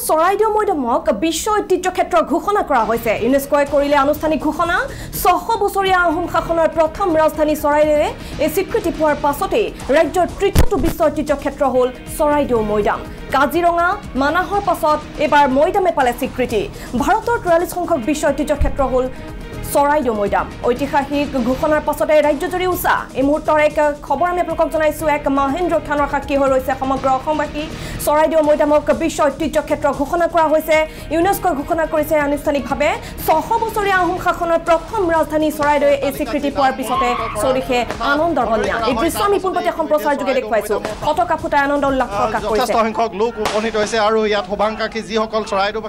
চৰাইদেউ মৈদামক বিশ্ব ঐতিহ্য ক্ষেত্ৰ ঘোষণা কৰা হৈছে ইউনেস্কোয়ে কৰিলে আনুষ্ঠানিক ঘোষণা 600 বছৰীয়া আহোম শাসনৰ প্ৰথম ৰাজধানী চৰাইদেউৱে এই স্বীকৃতি পোৱাৰ পাছতে ৰাজ্যৰ তৃতীয়টো বিশ্ব ঐতিহ্য ক্ষেত্ৰ হ'ল চৰাইদেউ মৈদাম কাজিৰঙা মানাহৰ পাছত এবাৰ মৈদামে পালে স্বীকৃতি ভাৰতৰ 43 সংখ্যক বিশ্ব ঐতিহ্য ক্ষেত্ৰ হ'ল চৰাইদেউ মৈদাম ঐতিহাসিক ঘোষণাৰ পাছতে ৰাজ্যজুৰি উচা এই মুহূৰ্তৰ এক খবৰ আমি আপোনালোকক জনাইছো এক মহেন্দ্ৰ খানৰ সাক্ষী হৈ ৰৈছে সমগ্ৰ অসমবাসী চৰাইদেউ মৈদামক বিশ্ব ঐতিহ্য ক্ষেত্ৰ ঘোষণা কৰা হৈছে ইউনেস্কো ঘোষণা কৰিছে আনুষ্ঠানিকভাৱে 600 বছৰীয়া আহোম শাসনৰ প্ৰথম ৰাজধানী চৰাইদেউৱে এই স্বীকৃতি পোৱাৰ পিছতে চলিছে আনন্দৰ বন্যা এই দৃশ্য আমি পোনপটীয়া সম্প্ৰচাৰ যোগে দেখুৱাইছো ফটকা ফুটাই আনন্দ উল্লাস প্ৰকাশ কৰিছে যথেষ্ট সংখ্যক লোক উপনীত হৈছে আৰু ইয়াত সভাংকাক্ষী যিসকল চৰাইদেউ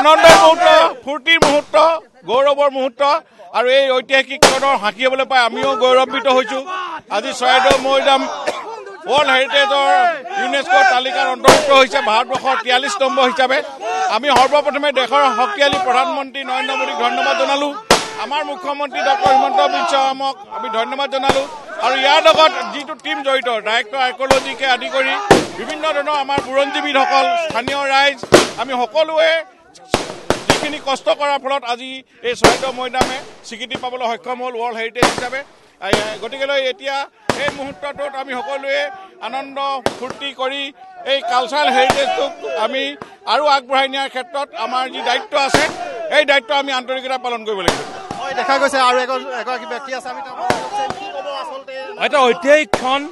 আনন্দৰ মুহূৰ্ত ফূৰ্তিৰ মুহূৰ্ত গৌৰৱৰ মুহূৰ্ত আৰু এই ঐতিহাসিক ক্ষণৰ সাক্ষী হ'বলৈ পাই আমিও গৌৰৱান্বিত হৈছোঁ আজি চৰাইদেউ মৈদাম ৱৰ্ল্ড হেৰিটেজৰ ইউনেস্কোৰ তালিকাত অন্তৰ্ভুক্ত হৈছে ভাৰতবৰ্ষৰ 43 নম্বৰ হিচাপে আমি সৰ্বপ্ৰথমে দেশৰ শক্তিশালী প্ৰধানমন্ত্ৰী নৰেন্দ্ৰ মোদীক ধন্যবাদ জনালোঁ আমাৰ মুখ্যমন্ত্ৰী ডক্টৰ হিমন্ত বিশ্ব শৰ্মাক আমি ধন্যবাদ জনালোঁ আৰু ইয়াৰ লগত যিটো টীম জড়িত ডাইৰেক্টৰ আৰ্কিঅলজিকে আদি কৰি বিভিন্ন ধৰণৰ আমাৰ বুৰঞ্জীবিদসকল স্থানীয় ৰাইজ আমি সকলোৱে যিখিনি কষ্ট কৰাৰ ফলত আজি এই চৰাইদেউ মৈদামে স্বীকৃতি পাবলৈ সক্ষম হ'ল ৱৰ্ল্ড হেৰিটেজ হিচাপে গতিকেলৈ এতিয়া এই মুহূৰ্তটোত আমি সকলোৱে আনন্দ ফূৰ্তি কৰি এই কালচাৰেল হেৰিটেজটোক আমি আৰু আগবঢ়াই নিয়াৰ ক্ষেত্ৰত আমাৰ যি দায়িত্ব আছে এই দায়িত্ব আমি আন্তৰিকতা পালন কৰিব লাগিব দেখা গৈছে আৰু এগৰাকী ব্যক্তি আছে আমি এটা ঐতিহাসিক ক্ষণ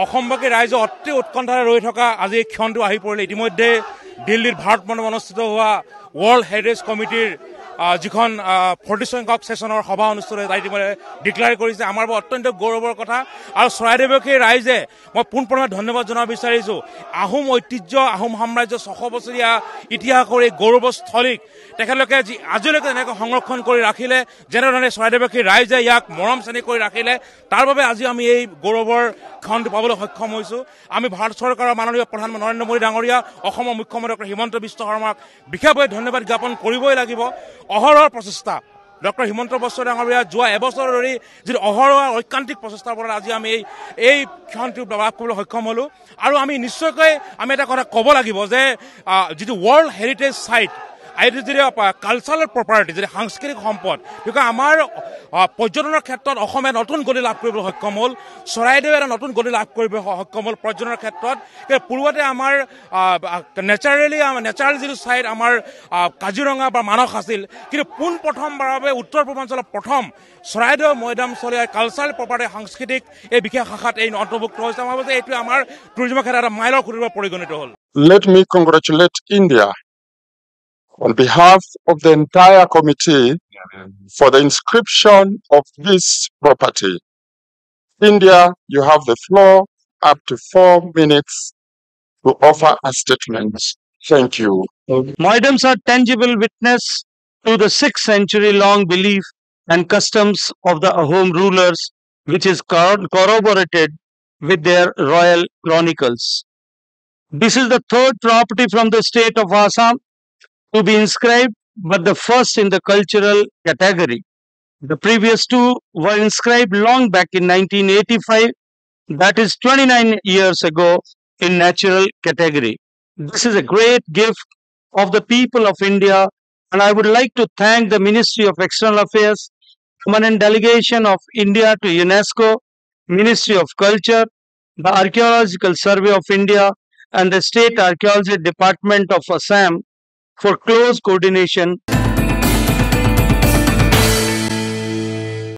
অসমবাসী ৰাইজে অতি উৎকণ্ঠাৰে ৰৈ থকা আজি এই ক্ষণটো আহি পৰিলে ইতিমধ্যে দিল্লীত ভাৰত মণ্ডপত অনুষ্ঠিত হোৱা ৱৰ্ল্ড হেৰিটেজ কমিটিৰ যিখন 40 সংখ্যক ছেছনৰ সভা অনুষ্ঠিত তাই ইতিমধ্যে ডিক্লেয়াৰ কৰিছে আমাৰ বাবে অত্যন্ত গৌৰৱৰ কথা আৰু চৰাইদেউবাসী ৰাইজে মই পোনপ্ৰথমে ধন্যবাদ জনাব বিচাৰিছোঁ আহোম ঐতিহ্য আহোম সাম্ৰাজ্য 600 বছৰীয়া ইতিহাসৰ এই গৌৰৱস্থলীক তেখেতলোকে যি আজিলৈকে এনেকৈ সংৰক্ষণ কৰি ৰাখিলে যেনেধৰণে চৰাইদেউবাসী ৰাইজে ইয়াক মৰম চেনেহ কৰি ৰাখিলে তাৰ বাবে আজি আমি এই গৌৰৱৰ ক্ষণটো পাবলৈ সক্ষম হৈছোঁ আমি ভাৰত চৰকাৰৰ মাননীয় প্ৰধানমন্ত্ৰী নৰেন্দ্ৰ মোদী ডাঙৰীয়া অসমৰ মুখ্যমন্ত্ৰী ডক্টৰ হিমন্ত বিশ্ব শৰ্মাক বিশেষভাৱে ধন্যবাদ জ্ঞাপন কৰিবই লাগিব অহৰহ প্ৰচেষ্টা ডক্টৰ হিমন্ত বিশ্ব ডাঙৰীয়া যোৱা এবছৰ ধৰি যিটো অহৰহ ঐকান্তিক প্ৰচেষ্টাৰ ফলত আজি আমি এই ক্ষণটো লাভ কৰিবলৈ সক্ষম হ'লোঁ আৰু আমি নিশ্চয়কৈ আমি এটা কথা ক'ব লাগিব যে যিটো ৱৰ্ল্ড হেৰিটেজ চাইট এইটো যদি কালচাৰেল প্ৰপাৰ্টি যদি সাংস্কৃতিক সম্পদ গতিকে আমাৰ পৰ্যটনৰ ক্ষেত্ৰত অসমে নতুন গতি লাভ কৰিবলৈ সক্ষম হ'ল চৰাইদেউ এটা নতুন গতি লাভ কৰিব সক্ষম হ'ল পৰ্যটনৰ ক্ষেত্ৰত পূৰ্বতে আমাৰ নেচাৰেল যিটো ছাইড আমাৰ কাজিৰঙা বা মানস আছিল কিন্তু পোনপ্ৰথমবাৰৰ বাবে উত্তৰ পূৰ্বাঞ্চলৰ প্ৰথম চৰাইদেউ মৈদামস্থলী কালচাৰেল প্ৰপাৰ্টি সাংস্কৃতিক এই বিশেষ শাখাত এই অন্তৰ্ভুক্ত হৈছে মই ভাবোঁ যে এইটোৱে আমাৰ টুৰিজমৰ ক্ষেত্ৰত এটা মাইলৰ খুঁটিৰ পৰা পৰিগণিত হ'ল Let me congratulate India on behalf of the entire committee for the inscription of this property. India, you have the floor up to 4 minutes to offer a statement. Thank you. Moidams are tangible witness to the 6th century long belief and customs of the Ahom rulers, which is corroborated with their royal chronicles. This is the third property from the state of Assam to be inscribed, but the first in the cultural category. The previous two were inscribed long back in 1985, that is 29 years ago, in natural category. This is a great gift of the people of India, and I would like to thank the Ministry of External Affairs, Permanent Delegation of India to UNESCO, Ministry of Culture, the Archaeological Survey of India, and the State Archaeology Department of Assam for close coordination.